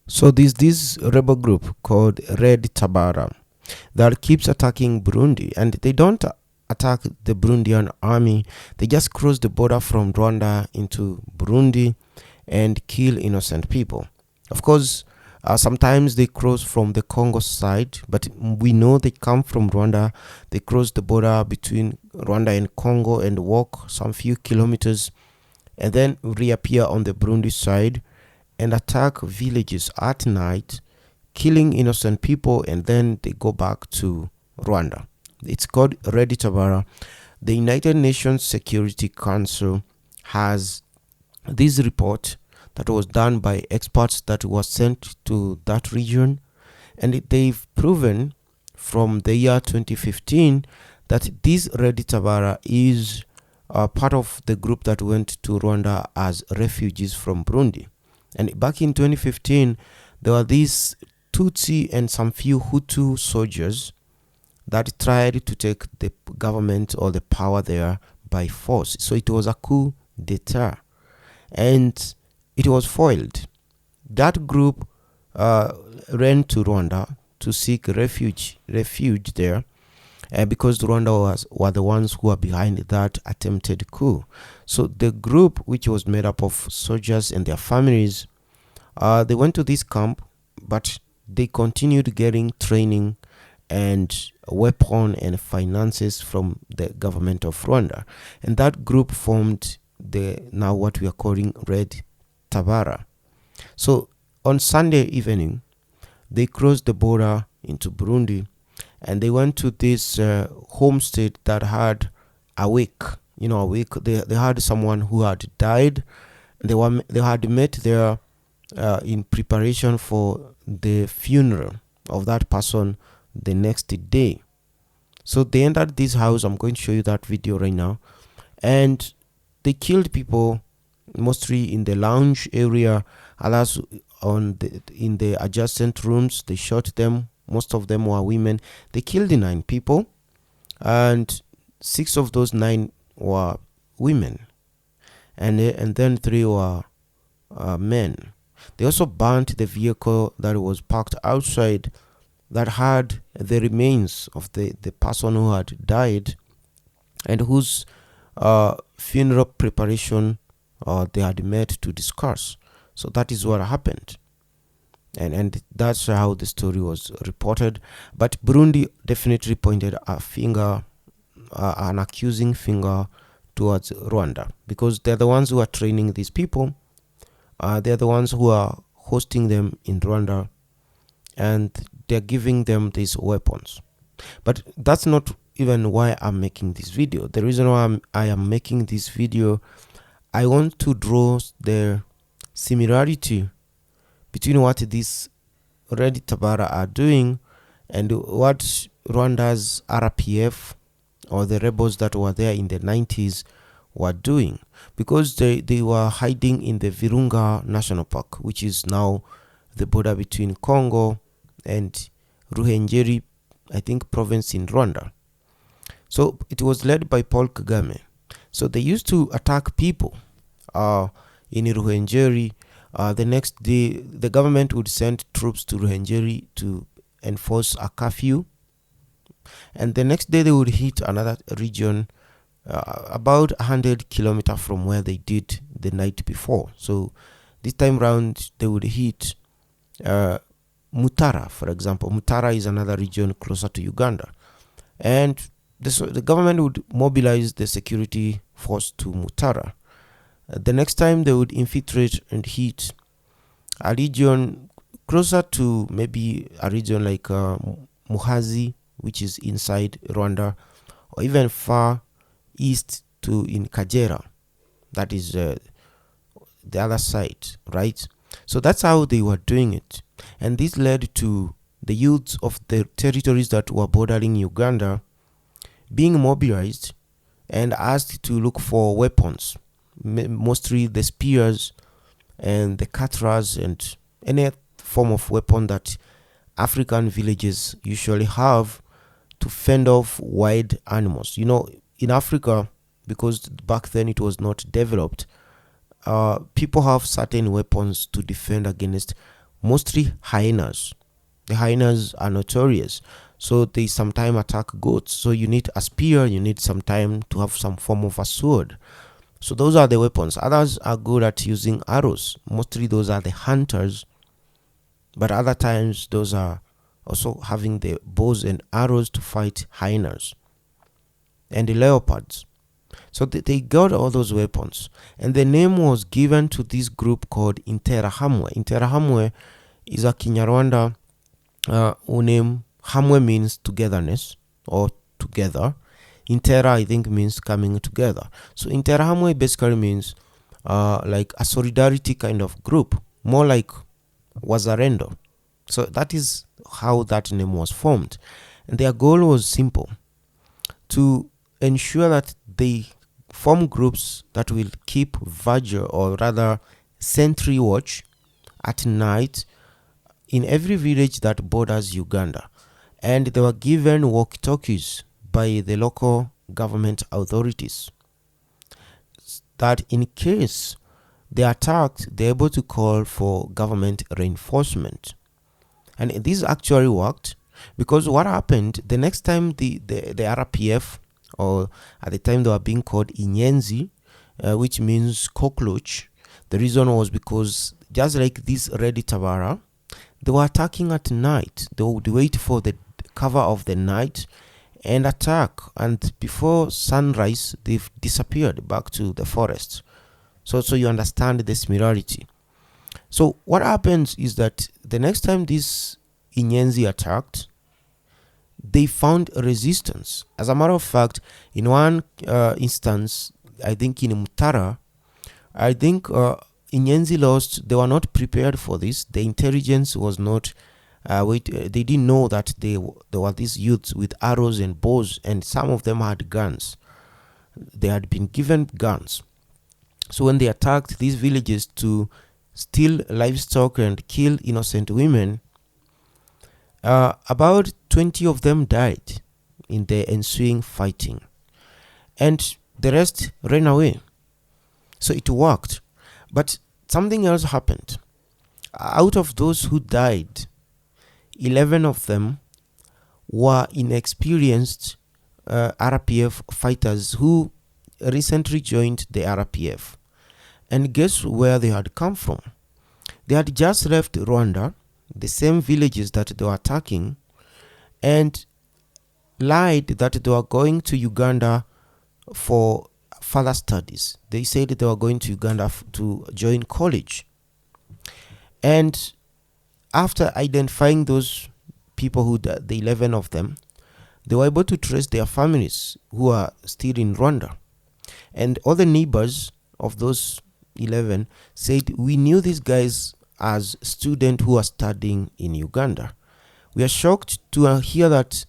So there's this rebel group called Red Tabara that keeps attacking Burundi, and they don't attack the Burundian army. They just cross the border from Rwanda into Burundi and kill innocent people. Of course, sometimes they cross from the Congo side, but we know they come from Rwanda. They cross the border between Rwanda and Congo and walk some few kilometers and then reappear on the Burundi side and attack villages at night, killing innocent people, and then they go back to Rwanda. It's called Red Tabara. The United Nations Security Council has this report that was done by experts that was sent to that region, and they've proven from the year 2015 that this Red Tabara is part of the group that went to Rwanda as refugees from Burundi. And back in 2015, there were these Tutsi and some few Hutu soldiers that tried to take the government or the power there by force. So it was a coup d'etat, and it was foiled. That group ran to Rwanda to seek refuge there, because Rwanda were the ones who were behind that attempted coup. So the group, which was made up of soldiers and their families, they went to this camp, but they continued getting training and weapon and finances from the government of Rwanda. And that group formed now what we are calling Red Tabara. So on Sunday evening, they crossed the border into Burundi, and they went to this homestead that had a wake. They had someone who had died. They had met there in preparation for the funeral of that person the next day. So they entered this house. I'm going to show you that video right now, and they killed people mostly in the lounge area. Others in the adjacent rooms. They shot them. Most of them were women. They killed 9 people, and 6 of those 9 were women, and then 3 were men. They also burnt the vehicle that was parked outside that had the remains of the person who had died and whose funeral preparation they had met to discuss. So that is what happened. And that's how the story was reported. But Burundi definitely pointed a finger, an accusing finger towards Rwanda, because they're the ones who are training these people. They're the ones who are hosting them in Rwanda, and they're giving them these weapons. But that's not even why I'm making this video. The reason why I am making this video, I want to draw the similarity between what these Red Tabara are doing and what Rwanda's RPF or the rebels that were there in the 90s were doing, because they were hiding in the Virunga National Park, which is now the border between Congo and Ruhengeri, I think, province in Rwanda. So it was led by Paul Kagame. So they used to attack people in Ruhengeri. The next day, the government would send troops to Ruhengeri to enforce a curfew, and the next day they would hit another region about 100 kilometers from where they did the night before. So this time round they would hit Mutara, for example. Mutara is another region closer to Uganda, and the government would mobilize the security force to Mutara. The next time they would infiltrate and hit a region closer to maybe a region like Muhazi, which is inside Rwanda, or even far east to in Kagera, that is the other side, right? So that's how they were doing it, and this led to the youths of the territories that were bordering Uganda being mobilized and asked to look for weapons, mostly the spears and the katras and any form of weapon that African villages usually have to fend off wild animals. In Africa, because back then it was not developed, people have certain weapons to defend against mostly hyenas. The hyenas are notorious, so they sometimes attack goats. So you need a spear, you need some time to have some form of a sword. So those are the weapons. Others are good at using arrows. Mostly those are the hunters, but other times those are also having the bows and arrows to fight hyenas and the leopards. So they got all those weapons, and the name was given to this group called Interahamwe. Interahamwe is a Kinyarwanda name. Hamwe means togetherness or together. Intera, I think, means coming together. So Interahamwe basically means like a solidarity kind of group, more like Wazarendo. So that is how that name was formed. And their goal was simple: to ensure that they form groups that will keep vigil, or rather sentry watch, at night in every village that borders Uganda. And they were given walkie-talkies by the local government authorities, that in case they attacked, they're able to call for government reinforcement. And this actually worked, because what happened the next time the RPF, or at the time they were being called Inyenzi, which means cockroach, the reason was because just like this Red Tabara, they were attacking at night. They would wait for the cover of the night and attack, and before sunrise they've disappeared back to the forest. So you understand the similarity. So what happens is that the next time this Inyenzi attacked, they found resistance. As a matter of fact, in one instance, I think in Mutara, I think Inyenzi lost. They were not prepared for this. The intelligence was not. They didn't know that there were these youths with arrows and bows, and some of them had guns. They had been given guns. So when they attacked these villages to steal livestock and kill innocent women, about 20 of them died in the ensuing fighting, and the rest ran away. So it worked. But something else happened. Out of those who died, 11 of them were inexperienced RPF fighters who recently joined the RPF. And guess where they had come from? They had just left Rwanda, the same villages that they were attacking, and lied that they were going to Uganda for further studies. They said they were going to Uganda to join college. And after identifying those people, who the 11 of them, they were able to trace their families who are still in Rwanda. And all the neighbors of those 11 said, we knew these guys as students who are studying in Uganda. We are shocked to hear that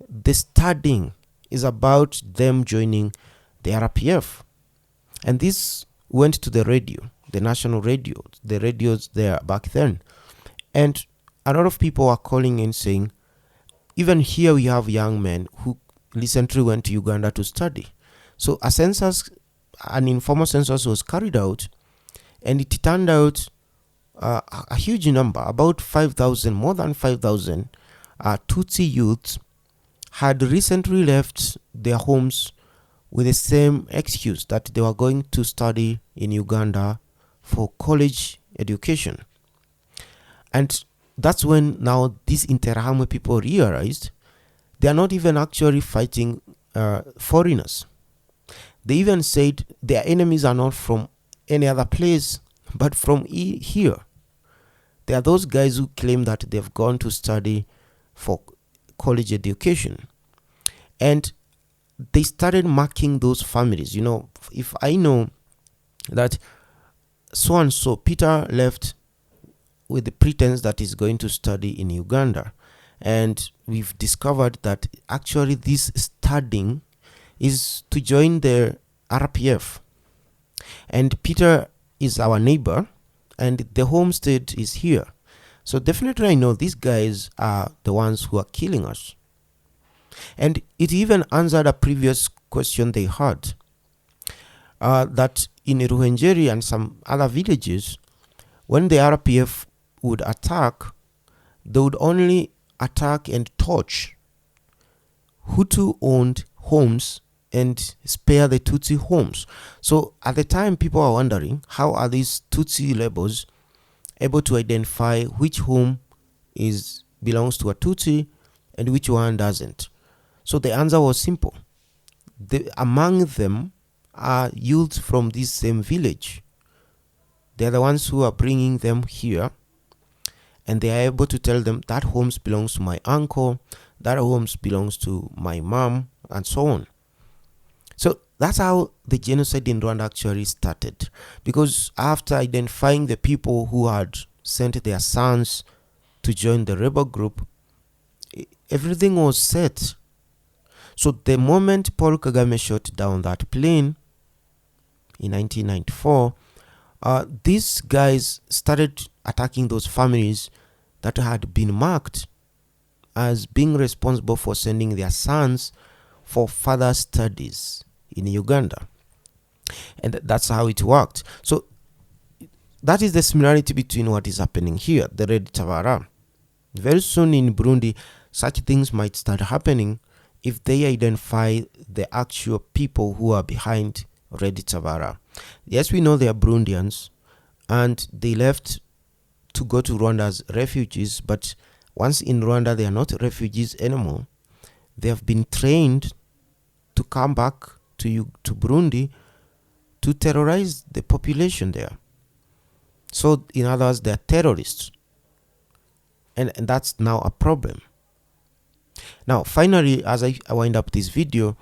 the studying is about them joining the RPF. And this went to the radio, the national radio, the radios there back then. And a lot of people are calling in saying, even here we have young men who recently went to Uganda to study. So an informal census was carried out, and it turned out a huge number, about 5,000, more than 5,000 Tutsi youths had recently left their homes with the same excuse that they were going to study in Uganda for college education. And that's when now these Interahamwe people realized they are not even actually fighting foreigners. They even said their enemies are not from any other place, but from here. There are those guys who claim that they've gone to study for college education. And they started marking those families. You know, if I know that so and so, Peter left with the pretense that he's going to study in Uganda, and we've discovered that actually this studying is to join the RPF, and Peter is our neighbor, and the homestead is here. So definitely I know these guys are the ones who are killing us. And it even answered a previous question they had, that in Ruhengeri and some other villages, when the RPF would attack, they would only attack and touch Hutu-owned homes and spare the Tutsi homes. So at the time, people are wondering, how are these Tutsi rebels able to identify which home belongs to a Tutsi and which one doesn't? So the answer was simple. Among them are youths from this same village. They are the ones who are bringing them here, and they are able to tell them that homes belongs to my uncle, that homes belongs to my mom, and so on. So that's how the genocide in Rwanda actually started, because after identifying the people who had sent their sons to join the rebel group, everything was set. So the moment Paul Kagame shot down that plane in 1994, these guys started attacking those families that had been marked as being responsible for sending their sons for further studies in Uganda. And that's how it worked. So that is the similarity between what is happening here, the Red Tabara. Very soon in Burundi, such things might start happening if they identify the actual people who are behind Red Tabara. Yes, we know they are Burundians, and they left to go to Rwanda as refugees, but once in Rwanda, they are not refugees anymore. They have been trained to come back to Burundi to terrorize the population there. So, in other words, they are terrorists. And that's now a problem. Now, finally, as I wind up this video,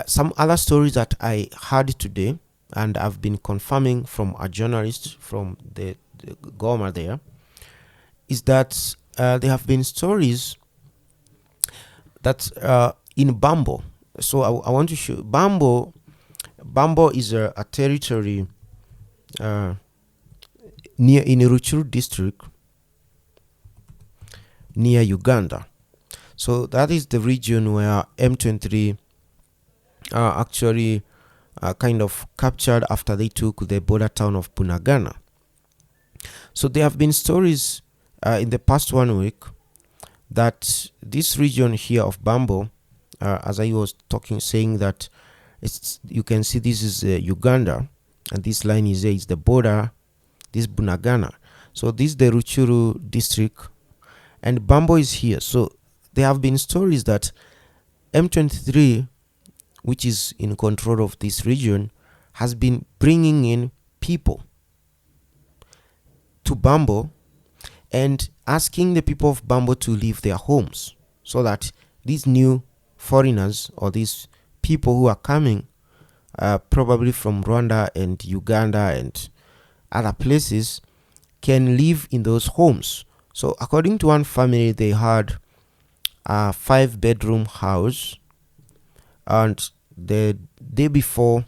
some other stories that I heard today, and I've been confirming from a journalist from the Goma there, is that there have been stories that in Bambo. So I want to show Bambo. Bambo is a territory near in Rutshuru district near Uganda. So that is the region where M23 actually kind of captured after they took the border town of Bunagana. So there have been stories in the past 1 week that this region here of Bambo, as I was saying that you can see this is Uganda, and this line is the border, this Bunagana. So this is the Rutshuru district, and Bambo is here. So there have been stories that M23, which is in control of this region, has been bringing in people to Bambo and asking the people of Bambo to leave their homes, so that these new foreigners or these people who are coming probably from Rwanda and Uganda and other places can live in those homes. So according to one family, they had a 5-bedroom house, and the day before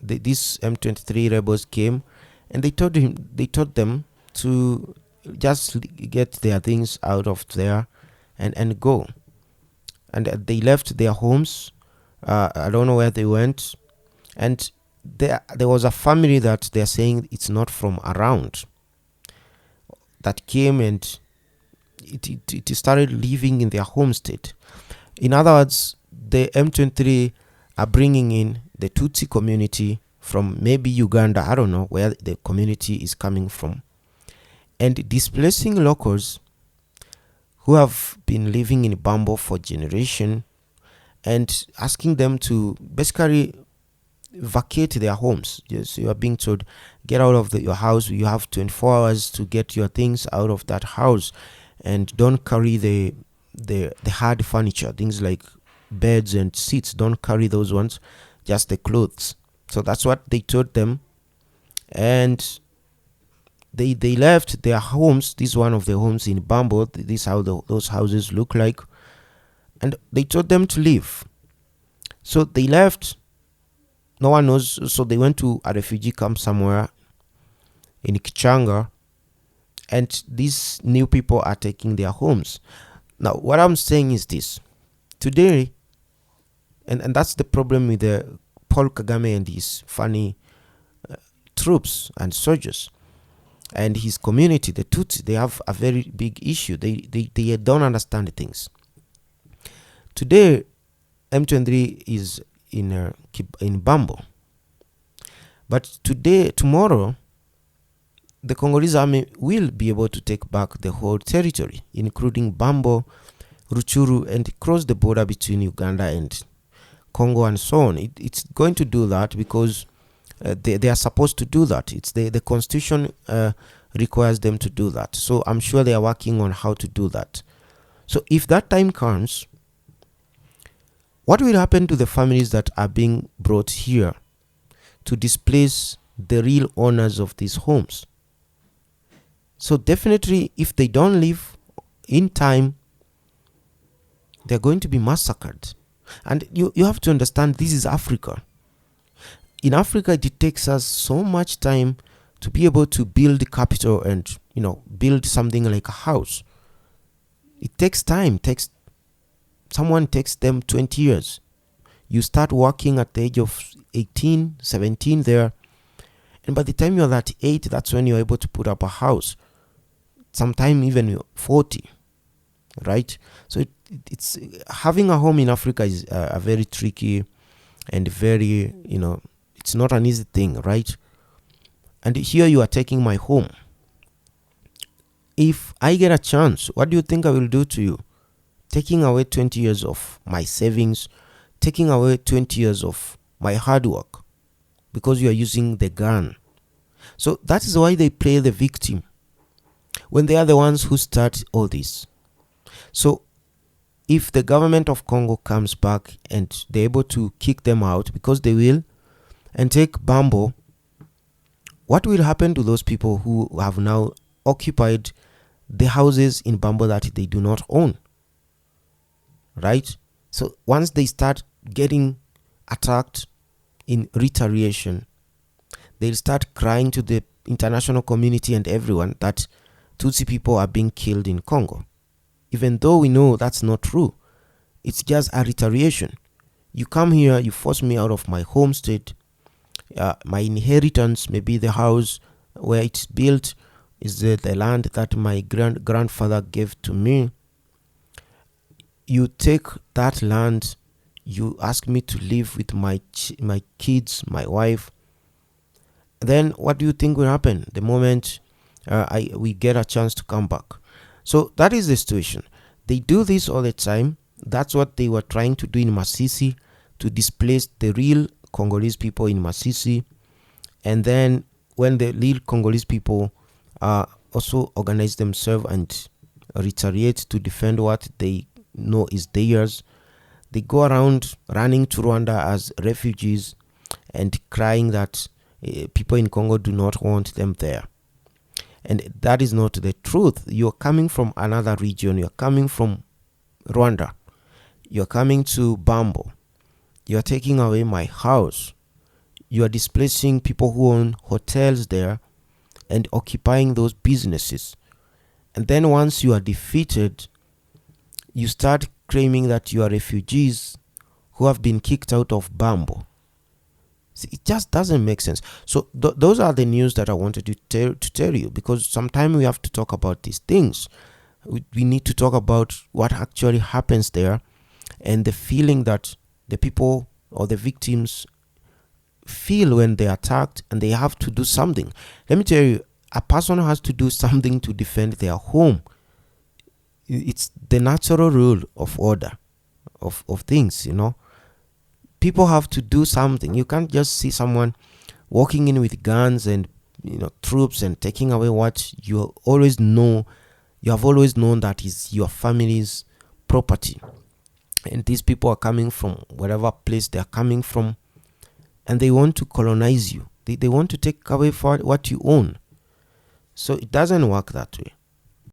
these M23 rebels came, and they told them to just get their things out of there and go. And they left their homes. I don't know where they went. And there was a family that they're saying it's not from around that came, and it started living in their homestead. In other words, the M23 are bringing in the Tutsi community from maybe Uganda, I don't know where the community is coming from, and displacing locals who have been living in Bambo for generations, and asking them to basically vacate their homes. Yes, you are being told, get out of your house. You have 24 hours to get your things out of that house, and don't carry the hard furniture, things like beds and seats. Don't carry those ones, just the clothes. So that's what they told them, and they left their homes. This is one of the homes in Bambo. This is how those houses look like, and they told them to leave. So they left. No one knows. So they went to a refugee camp somewhere in Kichanga, and these new people are taking their homes. Now, what I'm saying is this. Today, and that's the problem with the Paul Kagame and his funny troops and soldiers. and his community, the Tutsi, they have a very big issue. They don't understand things. Today, M23 is in Bambo, but tomorrow, the Congolese army will be able to take back the whole territory, including Bambo, Ruchuru, and cross the border between Uganda and Congo and so on. It's going to do that because they are supposed to do that. It's the constitution requires them to do that. So I'm sure they are working on how to do that. So if that time comes, what will happen to the families that are being brought here to displace the real owners of these homes? So definitely, if they don't leave in time, they're going to be massacred. And you have to understand, this is Africa. In Africa, it takes us so much time to be able to build capital and, build something like a house. It takes time. Someone takes them 20 years. You start working at the age of 18, 17 there. And by the time you're at 8, that's when you're able to put up a house. Sometime even 40, right? So it's having a home in Africa is a very tricky and very, it's not an easy thing, right? And here you are taking my home. If I get a chance, what do you think I will do to you? Taking away 20 years of my savings, taking away 20 years of my hard work because you are using the gun. So that is why they play the victim when they are the ones who start all this. So if the government of Congo comes back and they're able to kick them out, because they will, and take Bambo, what will happen to those people who have now occupied the houses in Bambo that they do not own? Right? So once they start getting attacked in retaliation, they'll start crying to the international community and everyone that Tutsi people are being killed in Congo. Even though we know that's not true. It's just a retaliation. You come here, you force me out of my home state. My inheritance, maybe the house where it's built, is the land that my grandfather gave to me. You take that land, you ask me to live with my kids, my wife. Then what do you think will happen the moment we get a chance to come back? So that is the situation. They do this all the time. That's what they were trying to do in Masisi, to displace the real Congolese people in Masisi. And then when the real Congolese people also organize themselves and retaliate to defend what they know is theirs, they go around running to Rwanda as refugees and crying that people in Congo do not want them there. And that is not the truth. You're coming from another region. You're coming from Rwanda. You're coming to Bambo. You're taking away my house. You're displacing people who own hotels there and occupying those businesses. And then once you are defeated, you start claiming that you are refugees who have been kicked out of Bambo. It just doesn't make sense. So those are the news that I wanted to tell you, because sometimes we have to talk about these things. We need to talk about what actually happens there and the feeling that the people or the victims feel when they're attacked, and they have to do something. Let me tell you, a person has to do something to defend their home. It's the natural rule of order of things, People have to do something. You can't just see someone walking in with guns and troops and taking away what you always know. You have always known that is your family's property. And these people are coming from whatever place they are coming from, and they want to colonize you. They want to take away what you own. So it doesn't work that way.